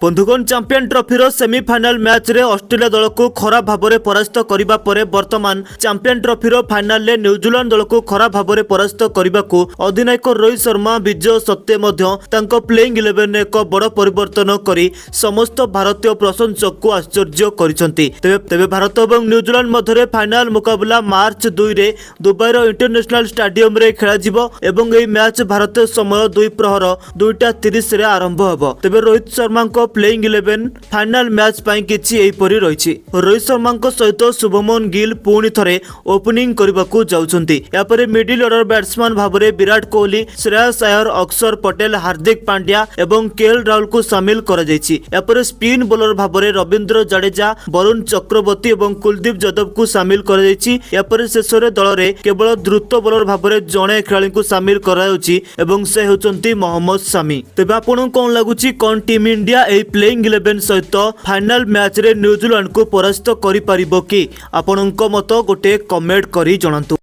बंधुगण champion ट्रॉफीर semi-final match रे Australia दल को खराब भाव में परास्त करने पर वर्तमान चैंपियन ट्रॉफीर फाइनाल में न्यूजीलैंड दल को खराब भाव में परास्त करने को अधिनायक रोहित शर्मा विजय सत्ते प्लेइंग 11 एक बड़ परिवर्तन कर समस्त भारतीय प्रशंसक को आश्चर्य कर भारत और न्यूजीलैंड मध्य फाइनाल मुकाबला मार्च 2 रे दुबईर इंटरनेशनल स्टेडियम रे खेला मैच भारतीय समय 2 प्रहर 2:30 रे आरंभ होब। तेबे Rohit Sharma playing 11 final match पाई किछि एपरि रहिछि। रोहित शर्मा सहित शुभमन गिल पुणी थरे ओपनिंग करबाकू जाउछन्ति। यापरे मिडिल ऑर्डर बैट्समैन भाबरे विराट कोहली, श्रेयस अय्यर, अक्षर पटेल, हार्दिक पांड्या एवं केएल राहुल को शामिल करा जायछि। यापरे स्पिन बॉलर भाबरे रविंद्र जडेजा, वरुण चक्रवर्ती एवं कुलदीप यादव को शामिल करा जायछि। यापरे शेषरे दल रे केवल द्रुत बॉलर भाबरे जणे खेलाड़ी को शामिल करा जाउछि एवं से होचन्ति मोहम्मद शामी। तेबे आपन कोन लागुछि कोन टीम इंडिया प्लेइंग 11 सहित फाइनाल मैच रे न्यूजीलैंड को परास्त करि परिबो कि आपनक मत गोटे कमेंट करी जणांतु।